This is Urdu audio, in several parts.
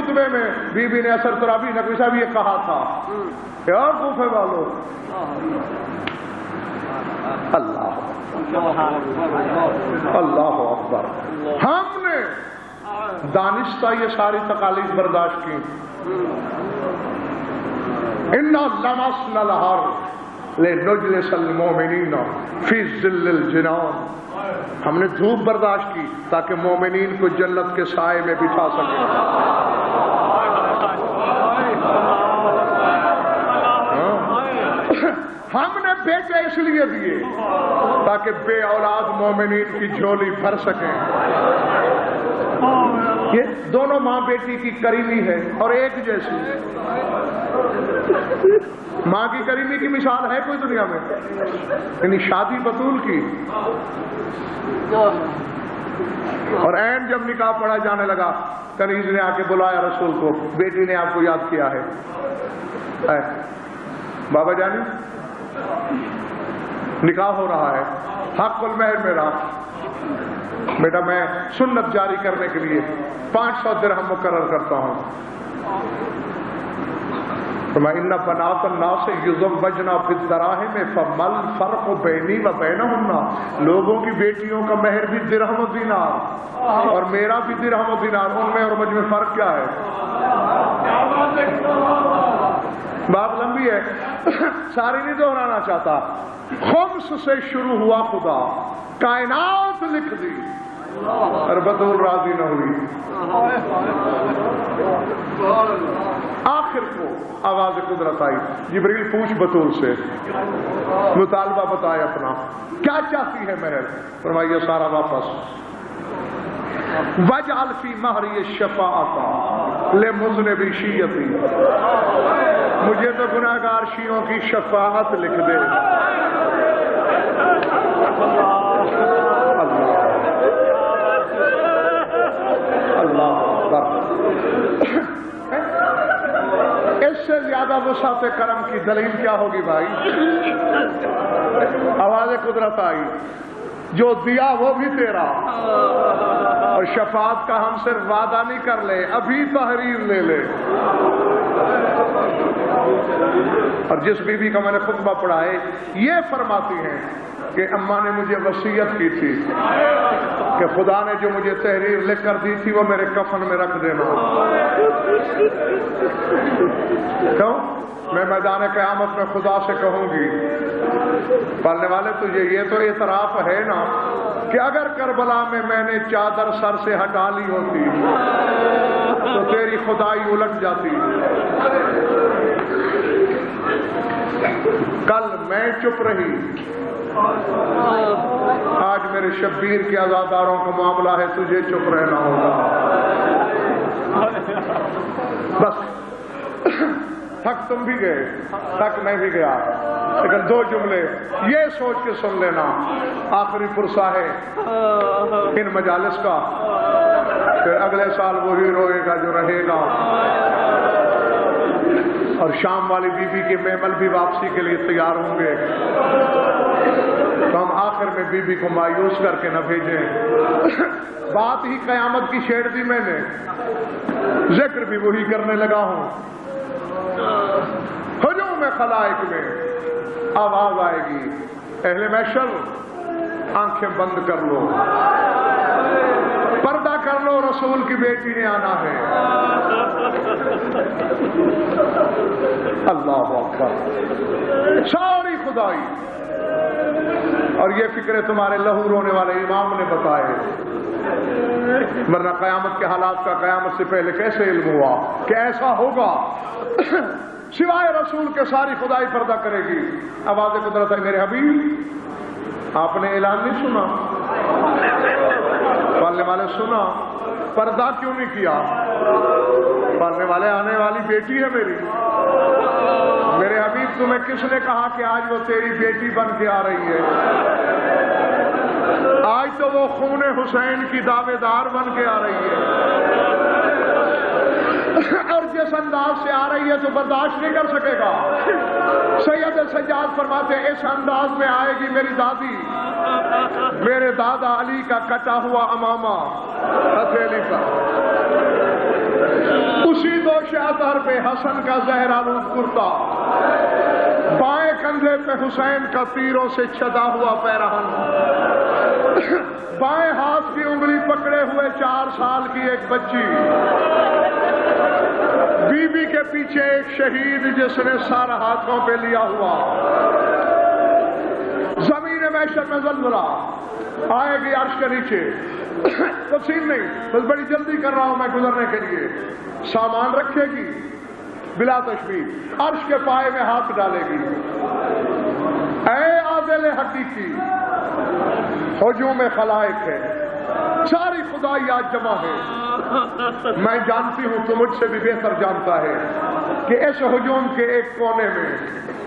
خطبے میں بی بی نے اثر ترابی نقوی صاحب یہ کہا تھا کہ اور کوفے والوں اللہ اکبر، ہم نے دانشتہ یہ ساری تکالیف برداشت کی. اِنَّا لَمَسْنَا الْحَرَّ لِنُجْلِسَ الْمُؤْمِنِينَ فِي ظِلِّ الْجِنَانِ، ہم نے دھوپ برداشت کی تاکہ مومنین کو جنت کے سائے میں بٹھا سکیں. ہم نے بیٹے اس لیے دیے تاکہ بے اولاد مومنین کی جھولی بھر سکیں. یہ دونوں ماں بیٹی کی کریمی ہے اور ایک جیسی. ماں کی کریمی کی مثال ہے کوئی دنیا میں؟ یعنی شادی بطول کی، اور عین جب نکاح پڑھا جانے لگا کنیز نے آ کے بلایا رسول کو، بیٹی نے آپ کو یاد کیا ہے بابا جانی نکاح ہو رہا ہے، حق المہر میرا بیٹا، میں سنت جاری کرنے کے لیے 500 درہم مقرر کرتا ہوں. ان بنات الناس یزوجن بالدراہم فما الفرق بینی و بینہن، لوگوں کی بیٹیوں کا مہر بھی درہم و دینار اور میرا بھی درہم و دینار، ان میں اور مجھ میں فرق کیا ہے؟ بات لمبی ہے، ساری نہیں دہرانا چاہتا. خمس سے شروع ہوا خدا، کائنات لکھ دی اور بطول راضی نہ ہوئی. آخر کو آواز قدرت آئی، جبریل پوچھ بطول سے، مطالبہ بتائے اپنا، کیا چاہتی ہے مہر؟ فرمائیے سارا واپس. وَاجْعَلْ فِي مَهْرِي الشَّفَاعَةَ لِمُذْنِبِ شِیَّتِی، مجھے تو گناہگار شیعوں کی شفاعت لکھ دے. اللہ اکبر. اس سے زیادہ وسعت کرم کی دلیل کیا ہوگی بھائی؟ آواز قدرت آئی، جو دیا وہ بھی تیرا، اور شفاعت کا ہم صرف وعدہ نہیں کر لے، ابھی تحریر لے لے. اور جس بی بی کا میں نے خطبہ پڑھا ہے یہ فرماتی ہیں کہ اماں نے مجھے وصیت کی تھی کہ خدا نے جو مجھے تحریر لکھ کر دی تھی وہ میرے کفن میں رکھ دینا. کیوں؟ میں میدان قیامت میں خدا سے کہوں گی پالنے والے تجھے یہ تو اعتراف ہے نا کہ اگر کربلا میں نے چادر سر سے ہٹا لی ہوتی تو تیری خدائی الٹ جاتی. کل میں چپ رہی، آج میرے شبیر کے عزاداروں کا معاملہ ہے، تجھے چپ رہنا ہوگا. بس تھک تم بھی گئے، تھک میں بھی گیا، لیکن 2 جملے یہ سوچ کے سن لینا، آخری پرسہ ہے ان مجالس کا، پھر اگلے سال وہی روئے گا جو رہے گا. اور شام والی بی بی کے میمل بھی واپسی کے لیے تیار ہوں گے، تو ہم آخر میں بی بی کو مایوس کر کے نہ بھیجیں. بات ہی قیامت کی چھیڑ دی میں نے، ذکر بھی وہی کرنے لگا ہوں. ہجوم خلائق میں آواز آئے گی، اہل محشر آنکھیں بند کر لو، پردہ کر لو، رسول کی بیٹی نے آنا ہے. اللہ اکبر. ساری خدائی اور یہ فکرے تمہارے لہو رونے والے امام نے بتائے، ورنہ قیامت کے حالات کا قیامت سے پہلے کیسے علم ہوا کہ ایسا ہوگا؟ سوائے رسول کے ساری خدائی پردہ کرے گی. آواز قدرت ہے میرے حبیب، آپ نے اعلان نہیں سنا؟ پالنے والے سنا؟ پردہ کیوں نہیں کیا؟ پالنے والے آنے والی بیٹی ہے میری. میرے حبیب تمہیں کس نے کہا کہ آج وہ تیری بیٹی بن کے آ رہی ہے؟ آج تو وہ خون حسین کی دعوے دار بن کے آ رہی ہے، اور جس انداز سے آ رہی ہے تو برداشت نہیں کر سکے گا. سید سجاد فرماتے ہیں اس انداز میں آئے گی میری دادی، میرے دادا علی کا کٹا ہوا امامہ ہتھیلی کا، اس سر پہ حسن کا زہرآلود کرتا، بائیں کندھے پہ حسین کا تیروں سے چھدا ہوا پیرہن، بائیں ہاتھ کی انگلی پکڑے ہوئے 4 سال کی ایک بچی، بی بی کے پیچھے ایک شہید جس نے سر ہاتھوں پہ لیا ہوا۔ زمین محشر میں زلزلہ آئے گی عرش کے نیچے، تفصیل نہیں، بس بڑی جلدی کر رہا ہوں میں گزرنے کے لیے۔ سامان رکھے گی بلا تشبیہ، عرش کے پائے میں ہاتھ ڈالے گی۔ اے عادل حقیقی، ہجوم خلائق ہے، ساری خدائی آج جمع ہے۔ میں جانتی ہوں تو مجھ سے بھی بہتر جانتا ہے کہ اس ہجوم کے ایک کونے میں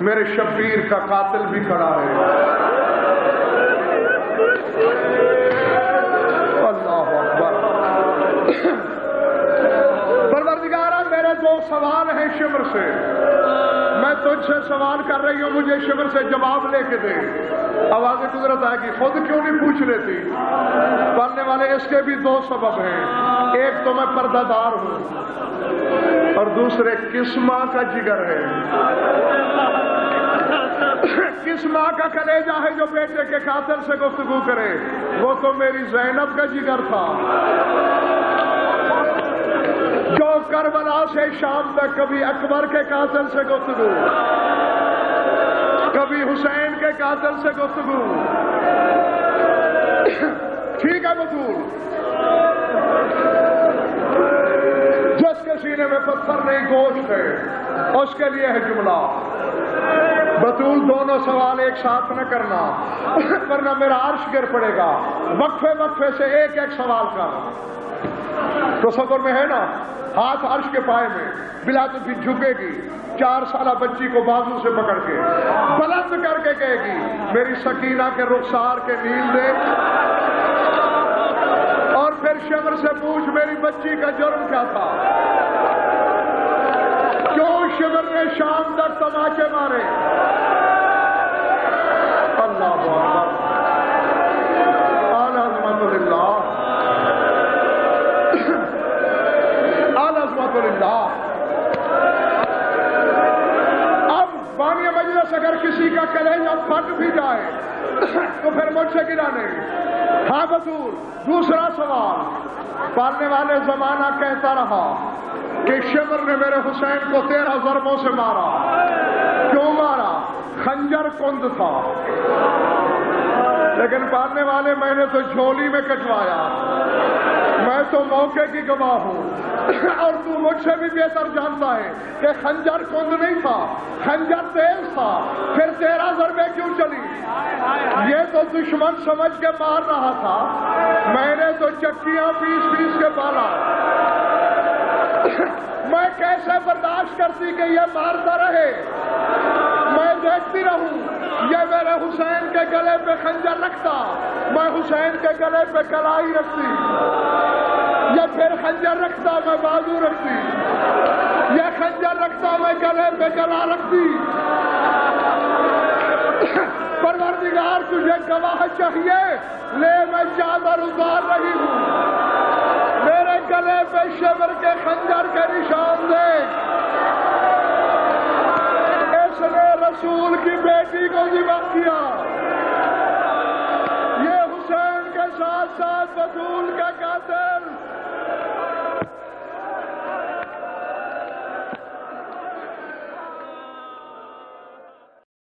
میرے شبیر کا قاتل بھی کھڑا ہے۔ اللہ اکبر۔ پروردگارا، میرے 2 سوال ہیں شمر سے، میں تجھ سے سوال کر رہی ہوں، مجھے شمر سے جواب لے کے دے۔ آواز قدرت آئے گی، خود کیوں نہیں پوچھ لیتی؟ پڑھنے والے اس کے بھی 2 سبب ہیں، ایک تو میں پردہ دار ہوں اور دوسرے کس ماں کا جگر ہے، کس ماں کا کلیجہ ہے جو بیٹے کے قاتل سے گفتگو کرے؟ وہ تو میری زینب کا جگر تھا جو کربلا سے شام تک کبھی اکبر کے قاتل سے گفتگو، کبھی حسین کے قاتل سے گفتگو۔ ٹھیک ہے بطول، جس کے سینے میں پتھر نہیں گوشت ہے اس کے لیے ہے جملہ۔ بطول، دونوں سوال ایک ساتھ نہ کرنا ورنہ میرا عرش گر پڑے گا۔ وقفے وقفے سے ایک ایک سوال کر۔ تصور میں ہے نا، ہاتھ عرش کے پائے میں، بلا تو پھر جھکے گی، 4 سالہ بچی کو بازو سے پکڑ کے بلند کر کے کہے گی میری سکینہ کے رخسار کے نیل دے، اور پھر شمر سے پوچھ میری بچی کا جرم کیا تھا، کیوں شمر نے شام تک تماچے مارے؟ اللہ اکبر، اعلی عظمت للہ، اعلی عظمت للہ۔ اب بانی مجلس اگر کسی کا کلیجہ پھٹ بھی جائے تو پھر مجھ سے گرا نہیں۔ ہاں بطول، دوسرا سوال، پالنے والے زمانہ کہتا رہا کہ شمر نے میرے حسین کو 13 ضربوں سے مارا۔ کیوں مارا؟ خنجر کند تھا، لیکن پالنے والے میں نے تو جھولی میں کٹوایا، میں تو موقع کی گواہ ہوں اور تو مجھ سے بھی بہتر جانتا ہے کہ خنجر کند نہیں تھا، خنجر تیز تھا، پھر 13 ضربیں کیوں چلی؟ یہ تو دشمن سمجھ کے مار رہا تھا، میں نے تو چکیاں پیس پیس کے پالا۔ میں کیسے برداشت کرتی کہ یہ مارتا رہے؟ میں دیکھتی رہوں یہ میرے حسین کے گلے پہ خنجر رکھتا، میں حسین کے گلے پہ کلائی رکھتی، یہ پھر خنجر رکھتا میں بازو رکھتی، یہ خنجر رکھتا میں گلے پہ گلا رکھتی۔ پروردگار تجھے گواہ چاہیے، لے میں چادر اتار رہی ہوں، میرے گلے پہ شمر کے خنجر کے نشان دیکھ۔ اس نے رسول کی بیٹی کو ذبح کیا،